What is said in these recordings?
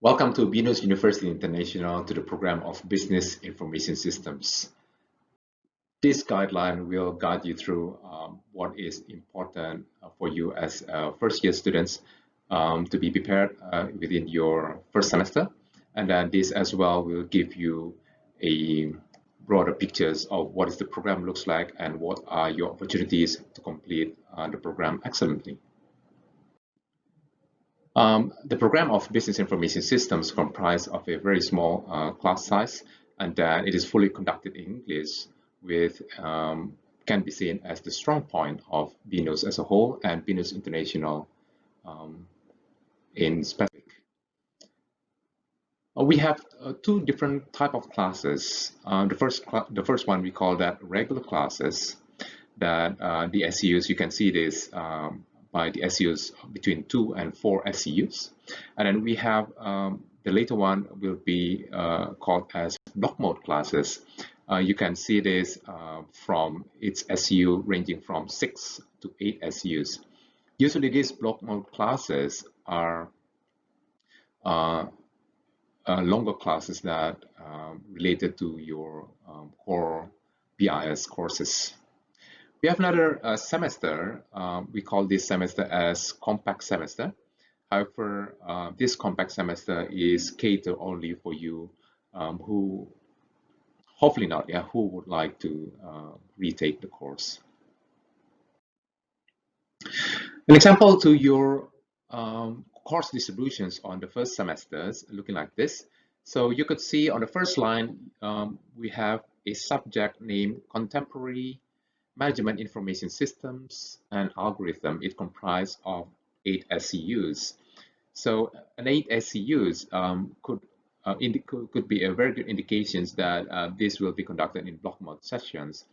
Welcome to Venus University International to the program of Business Information Systems. This guideline will guide you through what is important for you as first-year students to be prepared within your first semester. And then this as well will give you a broader pictures of what is the program looks like and what are your opportunities to complete the program excellently. The program of Business Information Systems comprise of a very small class size, and that it is fully conducted in English with can be seen as the strong point of BNOS as a whole and BNOS International in specific. We have two different type of classes. The first one we call that regular classes. That the SEUs, you can see this by the SEUs between 2 and 4 SEUs. And then we have the later one will be called as block mode classes. You can see this from its SEU ranging from 6 to 8 SEUs. Usually these block mode classes are longer classes that related to your core BIS courses. We have another semester. We call this semester as compact semester. However, this compact semester is catered only for you who, hopefully not, yeah, who would like to retake the course. An example to your course distributions on the first semesters looking like this. So you could see on the first line, we have a subject named Contemporary Management Information Systems and Algorithm. It comprises of 8 SEUs. So an 8 SEUs could be a very good indications that this will be conducted in block mode sessions.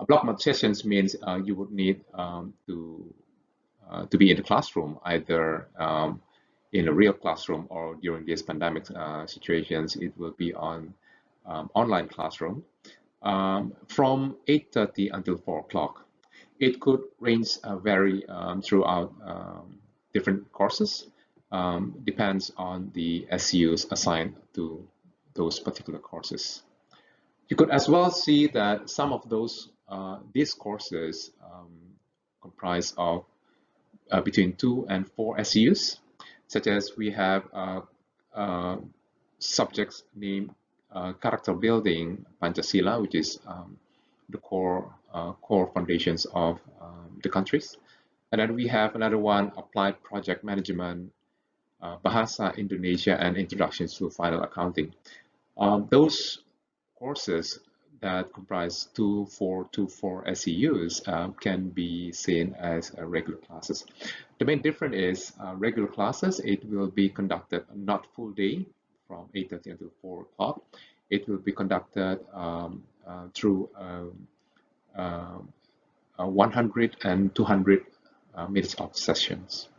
Block mode sessions means you would need to be in the classroom, either in a real classroom or during these pandemic situations, it will be on online classroom. From 8:30 until 4 o'clock. It could range vary throughout different courses, depends on the SEUs assigned to those particular courses. You could as well see that some of these courses comprise of between 2 and 4 SEUs, such as we have subjects named character building Pancasila, which is the core foundations of the countries. And then we have another one, applied project management, Bahasa Indonesia, and introductions to final accounting. Those courses that comprise 2, 4 SEUs can be seen as regular classes. The main difference is regular classes, it will be conducted not full day, from 8:30 until 4 o'clock. It will be conducted through 100 and 200 minutes of sessions.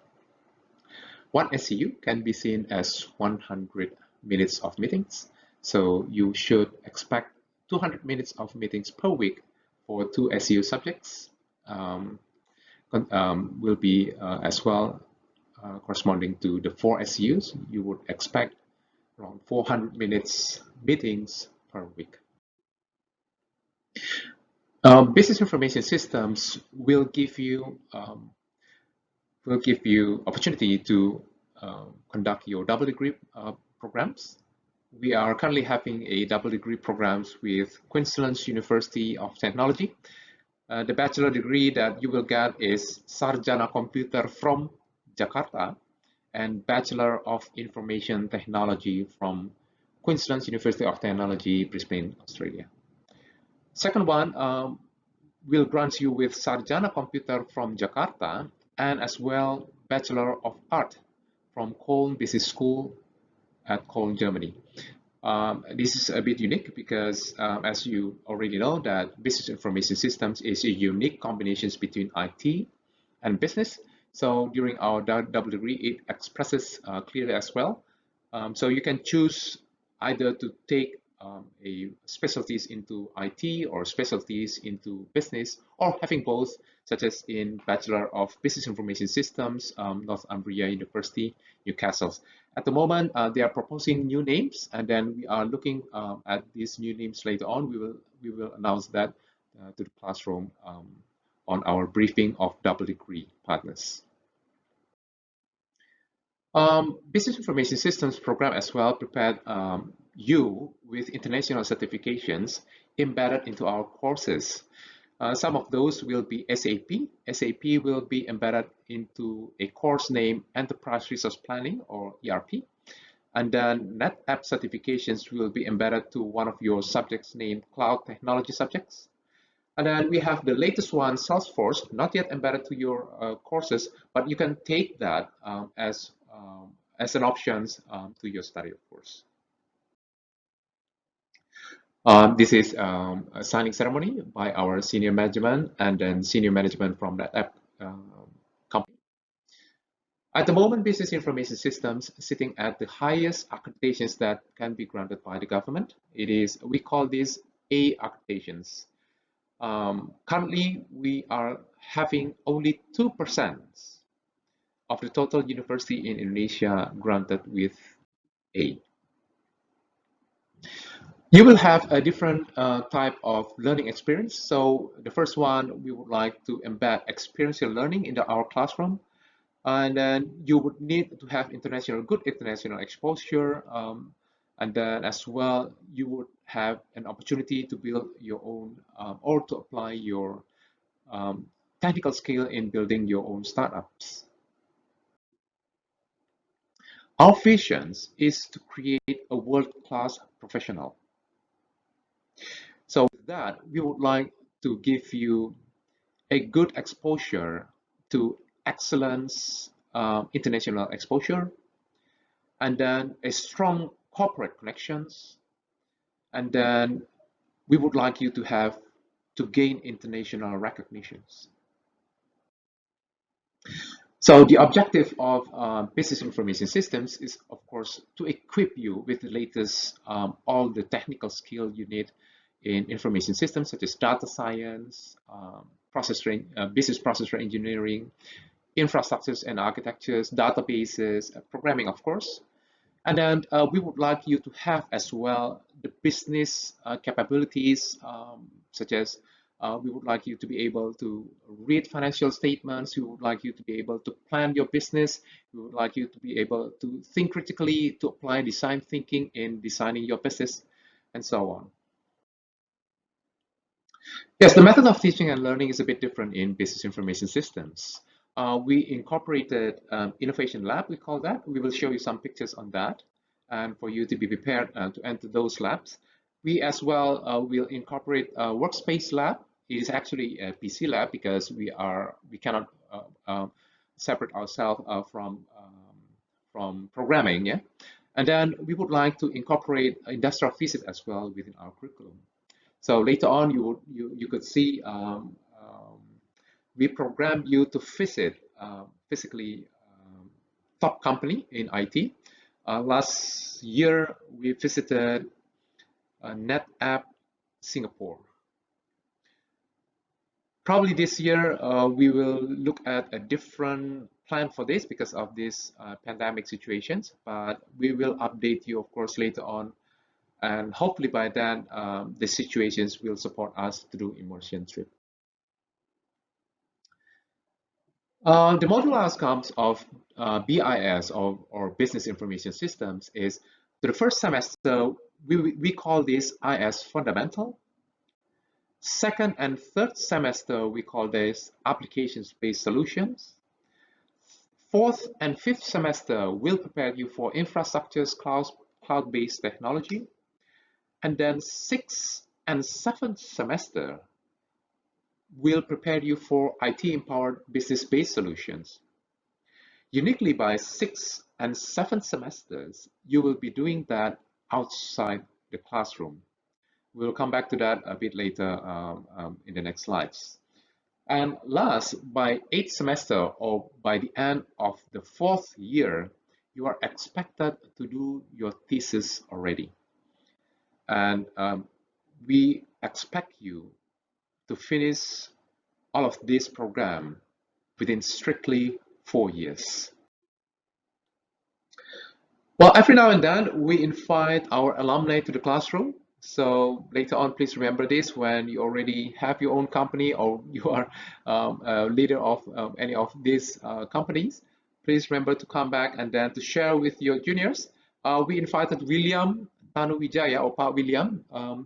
One SEU can be seen as 100 minutes of meetings. So you should expect 200 minutes of meetings per week for 2 SEU subjects. Will be as well corresponding to the 4 SEUs. You would expect around 400 minutes meetings per week. Business information systems will give you opportunity to conduct your double degree programs. We are currently having a double degree programs with Queensland University of Technology. The bachelor degree that you will get is Sarjana Computer from Jakarta, and Bachelor of Information Technology from Queensland University of Technology, Brisbane, Australia. Second one will grant you with Sarjana Computer from Jakarta and as well Bachelor of Art from Cologne Business School at Cologne, Germany. This is a bit unique because as you already know that business information systems is a unique combination between IT and business. So during our double degree, it expresses clearly as well. So you can choose either to take a specialties into IT or specialties into business, or having both. such as in Bachelor of Business Information Systems, Northumbria University, Newcastle. At the moment, they are proposing new names, and then we are looking at these new names later on. We will announce that to the classroom on our briefing of double degree partners. Business Information Systems program as well prepared you with international certifications embedded into our courses. Some of those will be SAP. SAP will be embedded into a course named Enterprise Resource Planning, or ERP. And then NetApp certifications will be embedded to one of your subjects named Cloud Technology subjects. And then we have the latest one, Salesforce, not yet embedded to your courses, but you can take that as an option to your study, of course. This is a signing ceremony by our senior management and then senior management from that app company. At the moment, business information systems sitting at the highest accreditations that can be granted by the government. We call these A accreditations. Currently, we are having only 2% of the total university in Indonesia granted with A. You will have a different type of learning experience. So the first one, we would like to embed experiential learning into our classroom. And then you would need to have good international exposure. And then as well, you would have an opportunity to build your own or to apply your technical skill in building your own startups. Our vision is to create a world-class professional. So with that, we would like to give you a good exposure to excellence, international exposure, and then a strong corporate connections, and then we would like you to gain international recognitions. So the objective of business information systems is, of course, to equip you with the latest, all the technical skill you need in information systems, such as data science, business processor engineering, infrastructures and architectures, databases, programming, of course. And then we would like you to have as well the business capabilities, such as we would like you to be able to read financial statements. We would like you to be able to plan your business. We would like you to be able to think critically, to apply design thinking in designing your business, and so on. Yes, the method of teaching and learning is a bit different in business information systems. We incorporated Innovation Lab, we call that. We will show you some pictures on that, and for you to be prepared to enter those labs. We as well will incorporate a Workspace Lab. It is actually a PC lab because we cannot separate ourselves from programming, yeah. And then we would like to incorporate industrial physics as well within our curriculum. So later on, you could see we program you to visit physically top company in IT. Last year, we visited NetApp Singapore. Probably this year, we will look at a different plan for this because of this pandemic situations, but we will update you, of course, later on. And hopefully by then, the situations will support us to do immersion trip. The modular outcomes of BIS or Business Information Systems is to the first semester, we call this IS Fundamental. Second and third semester, we call this Applications-Based Solutions. Fourth and fifth semester will prepare you for infrastructures, cloud-based technology. And then sixth and seventh semester will prepare you for IT-empowered business-based solutions. Uniquely, by sixth and seventh semesters, you will be doing that outside the classroom. We'll come back to that a bit later in the next slides. And last, by eighth semester or by the end of the fourth year, you are expected to do your thesis already. And we expect you to finish all of this program within strictly 4 years. Well, every now and then we invite our alumni to the classroom. So later on, please remember this when you already have your own company or you are a leader of any of these companies. Please remember to come back and then to share with your juniors. We invited William Tanuwijaya or Pa William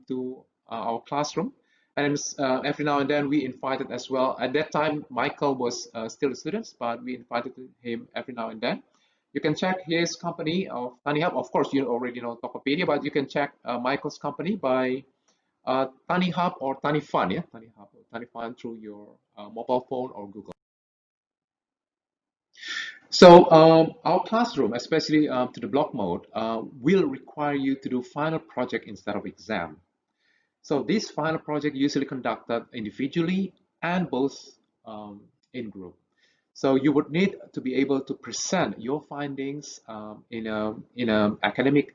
to our classroom. And every now and then we invited as well. At that time, Michael was still a student, but we invited him every now and then. You can check his company of TaniHub. Of course, you already know Tokopedia, but you can check Michael's company by TaniHub or TaniFun, yeah, TaniHub or TaniFun through your mobile phone or Google. So our classroom, especially to the block mode, will require you to do final project instead of exam. So this final project usually conducted individually and both in group. So you would need to be able to present your findings in a academic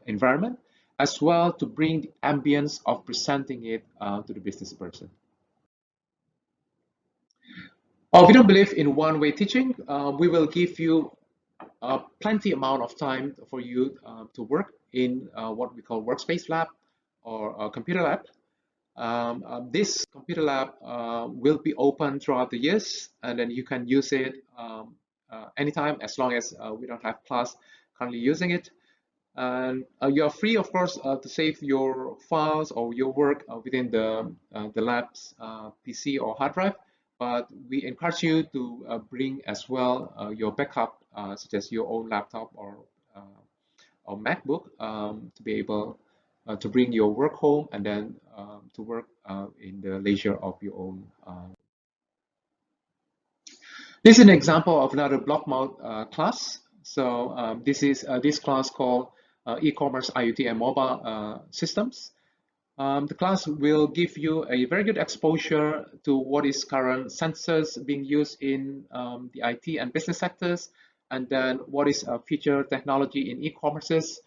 environment, as well to bring the ambience of presenting it to the business person. We don't believe in one-way teaching. We will give you plenty amount of time for you to work in what we call workspace lab or computer lab. This computer lab will be open throughout the years, and then you can use it anytime as long as we don't have class currently using it. And you are free, of course, to save your files or your work within the lab's PC or hard drive. But we encourage you to bring as well your backup, such as your own laptop or MacBook, to be able to bring your work home and then to work in the leisure of your own. This is an example of another block mode class. So this is this class called e-commerce, IoT, and mobile systems. The class will give you a very good exposure to what is current sensors being used in the IT and business sectors, and then what is future technology in e-commerces.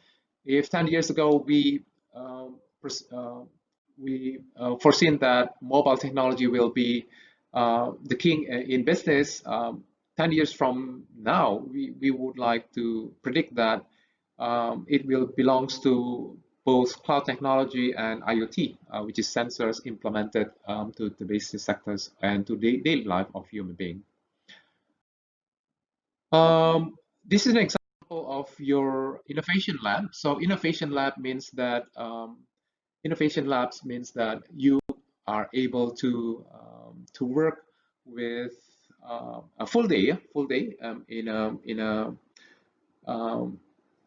If 10 years ago um, foreseen that mobile technology will be the king in business, 10 years from now, we would like to predict that it will belongs to both cloud technology and IoT, which is sensors implemented to the business sectors and to the daily life of human being. This is an example of your innovation lab. So innovation lab means that innovation labs means that you are able to work with a full day in a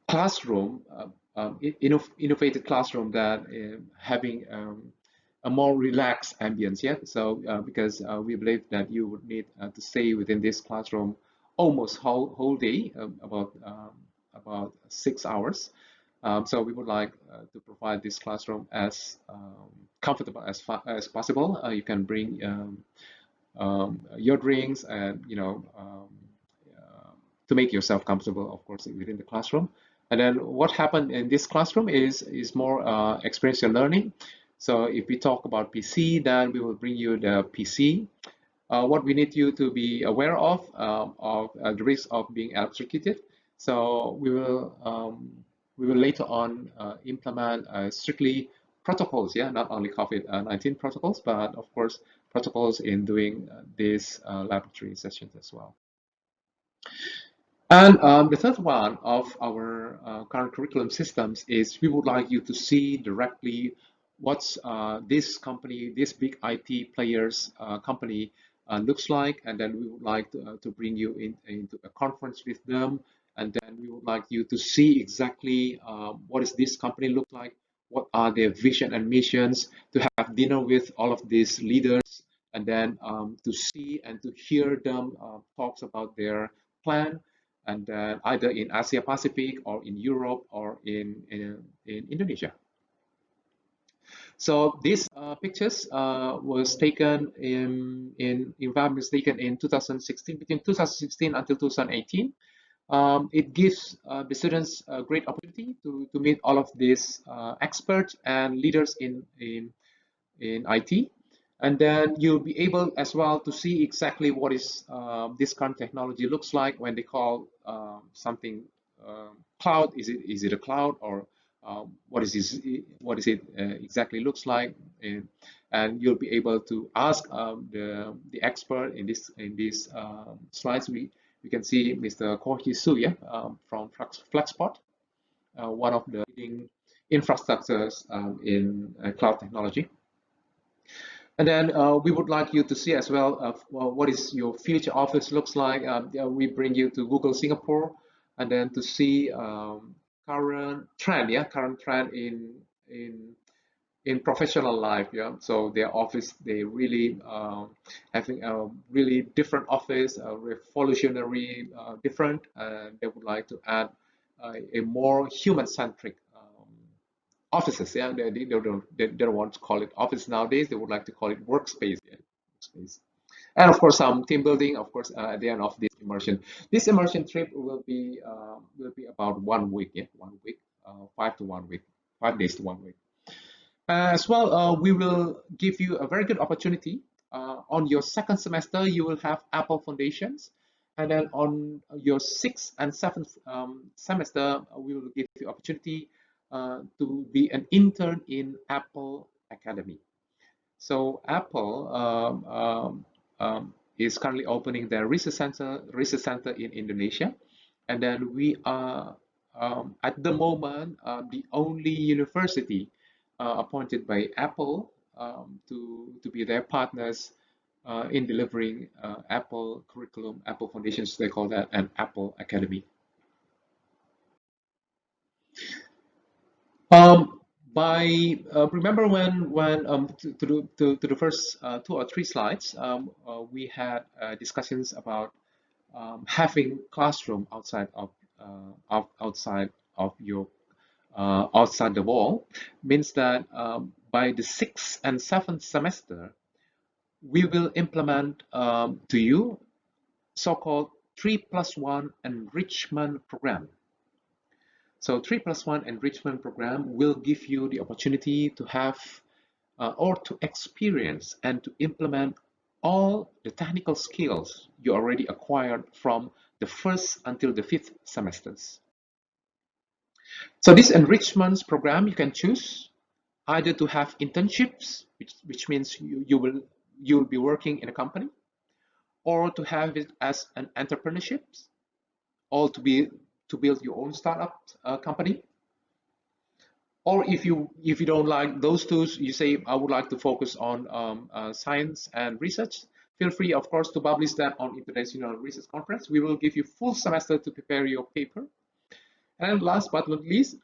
classroom, innovative classroom that having a more relaxed ambience. Yeah. So because we believe that you would need to stay within this classroom almost whole day, about 6 hours. So we would like to provide this classroom as comfortable as possible. You can bring your drinks and to make yourself comfortable, of course, within the classroom. And then what happened in this classroom is more experiential learning. So if we talk about PC, then we will bring you the PC. What we need you to be aware of the risk of being electrocuted. So we will later on implement strictly protocols, yeah, not only COVID-19 protocols, but of course protocols in doing these laboratory sessions as well. And the third one of our current curriculum systems is we would like you to see directly what's this company, this big IT players company looks like, and then we would like to bring you into a conference with them, and then we would like you to see exactly what does this company look like, what are their vision and missions, to have dinner with all of these leaders, and then to see and to hear them talks about their plan, and either in Asia Pacific or in Europe or in Indonesia. So these pictures was taken environment was taken in 2016, between 2016 until 2018. It gives the students a great opportunity to meet all of these experts and leaders in IT. And then you'll be able as well to see exactly what is this current technology looks like when they call something cloud. Is it a cloud, or what is it exactly looks like? And you'll be able to ask the expert in this slides. We can see Mr. Koji Suya from Flexport, one of the leading infrastructures in cloud technology. And then we would like you to see as well, well, what is your future office looks like. Yeah, we bring you to Google Singapore, and then to see current trend, current trend in professional life. So their office, they really having a really different office, revolutionary, different, and they would like to add a more human-centric offices. They don't want to call it office nowadays. They would like to call it workspace. Workspace. And of course, some team building. Of course, at the end of this immersion, trip will be about 1 week. 1 week, 5 to 1 week, 5 days to 1 week. As well, we will give you a very good opportunity. On your second semester, you will have Apple Foundations. And then on your sixth and seventh semester, we will give you opportunity to be an intern in Apple Academy. So Apple is currently opening their research center in Indonesia. And then we are at the moment the only university appointed by Apple to be their partners in delivering Apple curriculum, Apple Foundations, they call that, and Apple Academy. Um, by remember when to the first 2 or 3 slides, we had discussions about having classroom outside of your outside the wall. Means that by the 6th and 7th semester, we will implement to you so-called 3+1 enrichment program. So 3+1 enrichment program will give you the opportunity to have or to experience and to implement all the technical skills you already acquired from the first until the 5th semesters. So this enrichment program, you can choose either to have internships, which means you will be working in a company, or to have it as an entrepreneurship, or to build your own startup company. Or if you don't like those tools, you say I would like to focus on science and research. Feel free, of course, to publish that on International Research Conference. We will give you full semester to prepare your paper. And last but not least,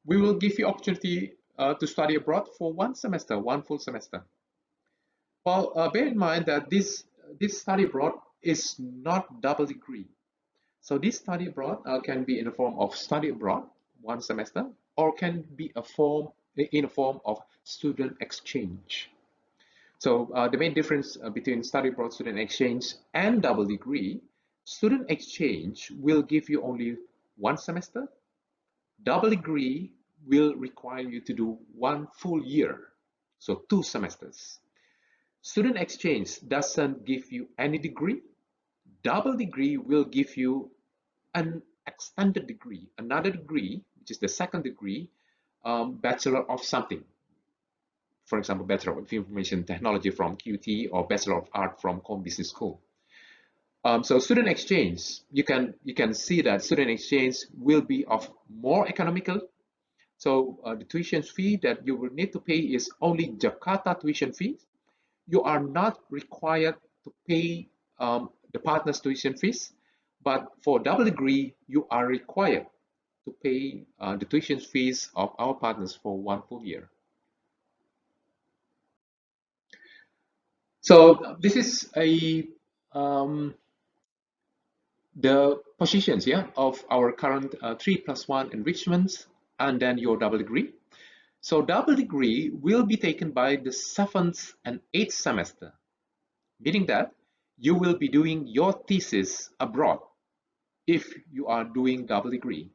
we will give you opportunity to study abroad for 1 semester, 1 full semester. Well, bear in mind that this study abroad is not double degree. So this study abroad can be in the form of study abroad 1 semester, or can be in a form of student exchange. So the main difference between study abroad, student exchange, and double degree, student exchange will give you only 1 semester. Double degree will require you to do 1 full year, so 2 semesters. Student exchange doesn't give you any degree. Double degree will give you an extended degree, another degree, which is the second degree, Bachelor of something. For example, Bachelor of Information Technology from QT, or Bachelor of Art from Cone Business School. So student exchange, you can see that student exchange will be of more economical. So the tuition fee that you will need to pay is only Jakarta tuition fee. You are not required to pay the partner's tuition fees, but for double degree, you are required to pay the tuition fees of our partners for 1 full year. So this is the positions of our current 3+1 enrichments, and then your double degree. So double degree will be taken by the 7th and 8th semester, meaning that you will be doing your thesis abroad if you are doing double degree.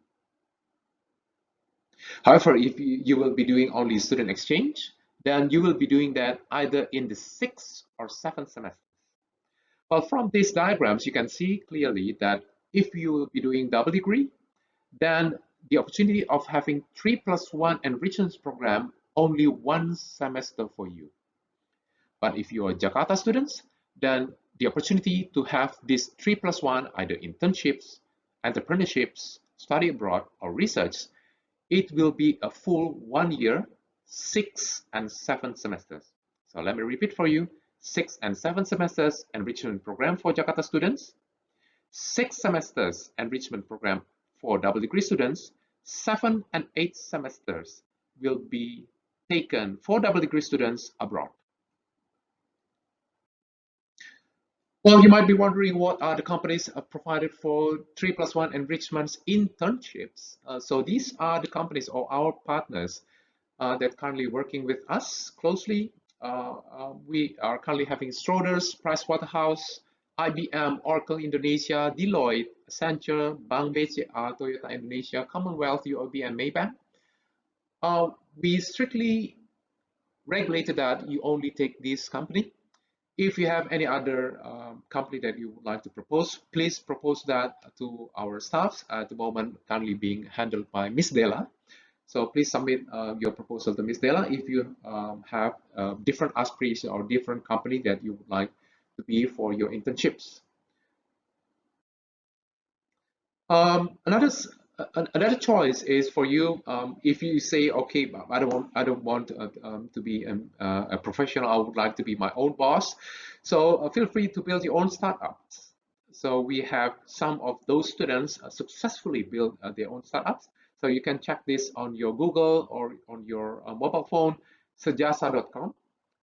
However, if you will be doing only student exchange, then you will be doing that either in the 6th or 7th semester. Well, from these diagrams, you can see clearly that if you will be doing double degree, then the opportunity of having 3+1 enrichment program only 1 semester for you. But if you are Jakarta students, then the opportunity to have this 3+1, either internships, entrepreneurships, study abroad, or research, it will be a full 1 year, 6 and 7 semesters. So let me repeat for you: 6 and 7 semesters enrichment program for Jakarta students, 6 semesters enrichment program for double degree students, 7 and 8 semesters will be taken for double degree students abroad. Well, you might be wondering what are the companies provided for 3+1 enrichments internships. So these are the companies or our partners that are currently working with us closely. We are currently having Schroders, Pricewaterhouse, IBM, Oracle Indonesia, Deloitte, Accenture, Bank BCA, Toyota Indonesia, Commonwealth, UOB, and Maybank. We strictly regulated that you only take this company. If you have any other company that you would like to propose, please propose that to our staffs at the moment currently being handled by Miss Della. So please submit your proposal to Ms. Della if you have different aspirations or different company that you would like to be for your internships. Another choice is for you if you say, okay, I don't want to be a professional. I would like to be my own boss. So feel free to build your own startups. So we have some of those students successfully build their own startups. So you can check this on your Google or on your mobile phone, sejasa.com.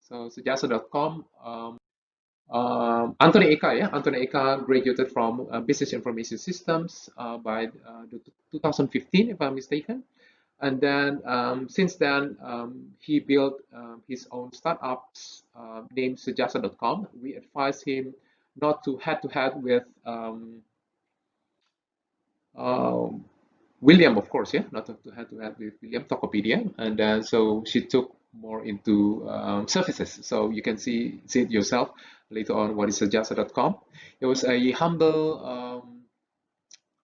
So sejasa.com. Anthony Eka, yeah, Anthony Eka graduated from Business Information Systems by 2015, if I'm mistaken. And then since then, he built his own startups named Sejasa.com. We advise him not to head with William, of course, yeah, not to head with William Tokopedia. And then so she took more into services. So you can see it yourself later on what is Sejasa.com. It was a humble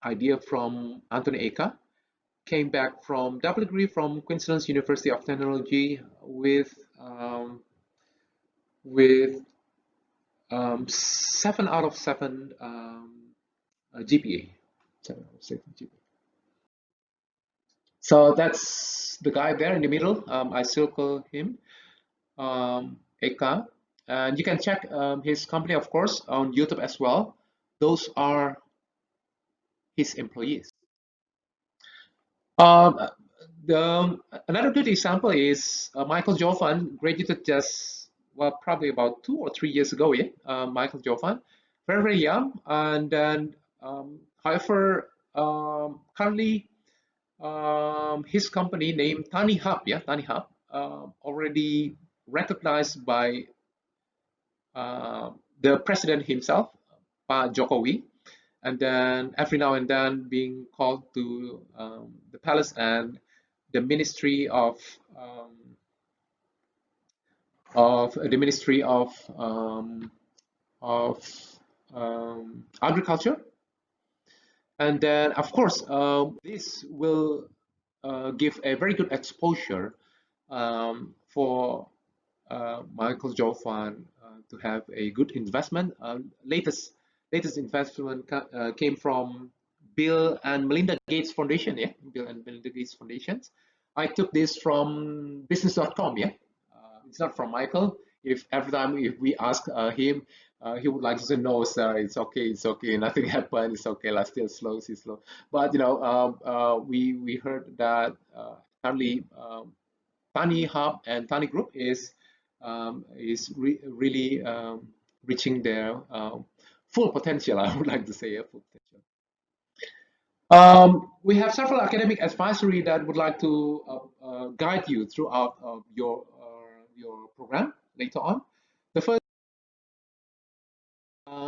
idea from Anthony Eka. Came back from double degree from Queensland University of Technology with 7 out of 7 GPA. 7 out of 7 GPA. So that's the guy there in the middle. I circle him, Eka, and you can check his company, of course, on YouTube as well. Those are his employees. Um, Another good example is Michael Jovan graduated just, well, probably about 2 or 3 years ago. Yeah, Michael Jovan, very young, and then however, currently his company named Tani Hub, yeah, Tani Hub, already recognized by the president himself, Pak Jokowi, and then every now and then being called to the palace and the Ministry of Agriculture, and then of course this will give a very good exposure for Michael Jovan to have a good investment. Latest investment came from Bill and Melinda Gates Foundation. Yeah, Bill and Melinda Gates Foundations. I took this from business.com. Yeah, it's not from Michael. If every time if we ask him, he would like to say, no, sir, it's okay, nothing happened, it's okay, like still slow, still slow. But we heard that currently Tani Hub and Tani Group is really reaching their full potential. I would like to say full potential. We have several academic advisory that would like to guide you throughout your program later on. The first,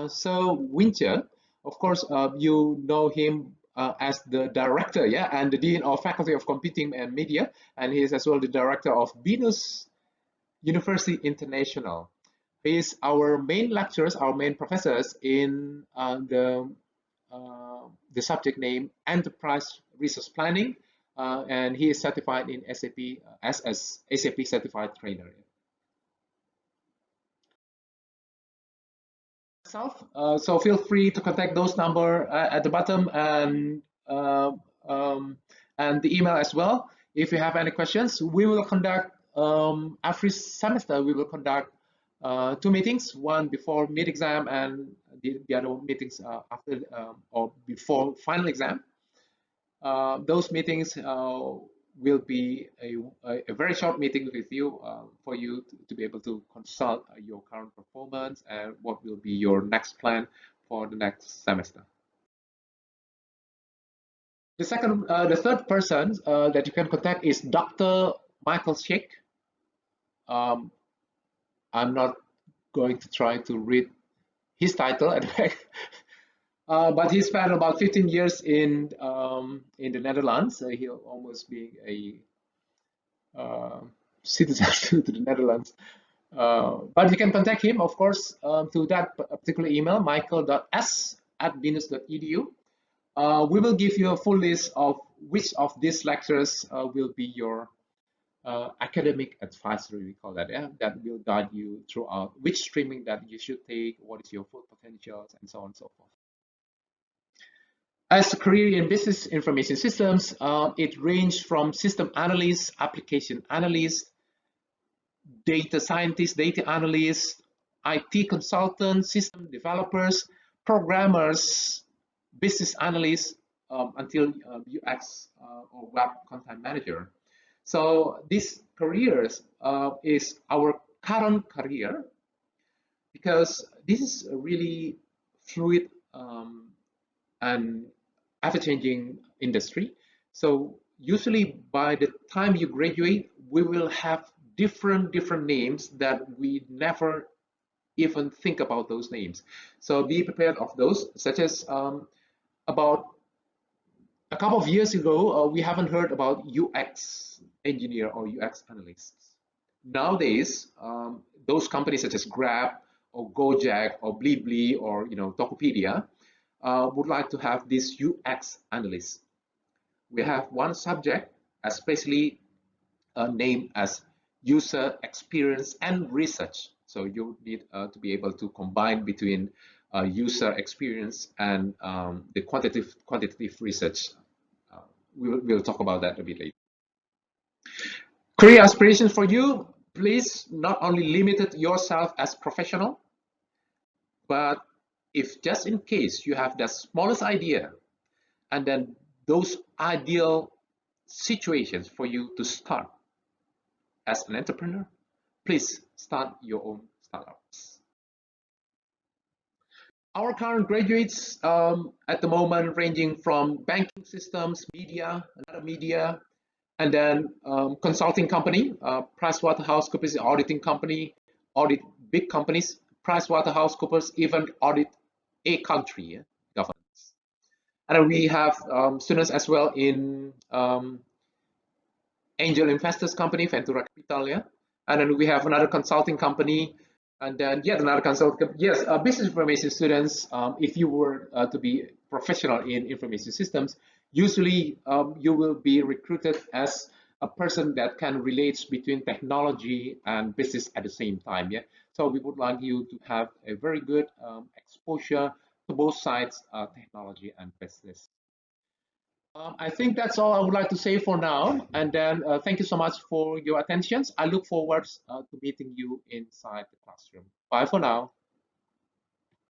so Winter, of course, you know him as the director, yeah, and the dean of Faculty of Computing and Media, and he is as well the director of BINUS University International. He is our main lecturers, our main professors in the subject name Enterprise Resource Planning, and he is certified in SAP as SAP certified trainer. So feel free to contact those number at the bottom uh, um, and the email as well. If you have any questions, we will conduct every semester. We will conduct two meetings, one before mid exam and the other meetings after or before final exam. Those meetings will be a very short meeting with you for you to be able to consult your current performance and what will be your next plan for the next semester. The third person that you can contact is Dr. Michael Schick. Um, I'm not going to try to read his title at back. But he spent about 15 years in the Netherlands. He almost being a citizen to the Netherlands. But you can contact him, of course, to that particular email, michael.s@venus.edu. We will give you a full list of which of these lectures will be your academic advisory, we call that, yeah, that will guide you throughout which streaming that you should take, what is your full potentials, and so on and so forth. As a career in business information systems, it ranges from system analyst, application analyst, data scientists, data analysts, IT consultants, system developers, programmers, business analysts, until UX or web content manager. So these careers is our current career because this is a really fluid and ever-changing industry. So usually by the time you graduate, we will have different names that we never even think about those names. So be prepared of those, such as about a couple of years ago, we haven't heard about UX engineer or UX analysts. Nowadays, those companies such as Grab or Gojek or Blibli or Tokopedia would like to have this UX analyst. We have one subject especially named as user experience and research. So you need to be able to combine between user experience and the quantitative research. We'll talk about that a bit later. Career aspirations for you, please not only limit yourself as professional, but if just in case you have the smallest idea and then those ideal situations for you to start as an entrepreneur, please start your own startups. Our current graduates at the moment ranging from banking systems, media, another media, and then consulting company, PricewaterhouseCoopers auditing company, audit big companies, PricewaterhouseCoopers even audit a country, yeah, governments. And then we have students as well in angel investors company, Ventura Capital, yeah. And then we have another consulting company, and then yet another consulting. Yes, business information students. If you were to be professional in information systems, usually you will be recruited as a person that can relate between technology and business at the same time. Yeah. So we would like you to have a very good exposure to both sides, technology and business. I think that's all I would like to say for now. And then thank you so much for your attention. I look forward to meeting you inside the classroom. Bye for now.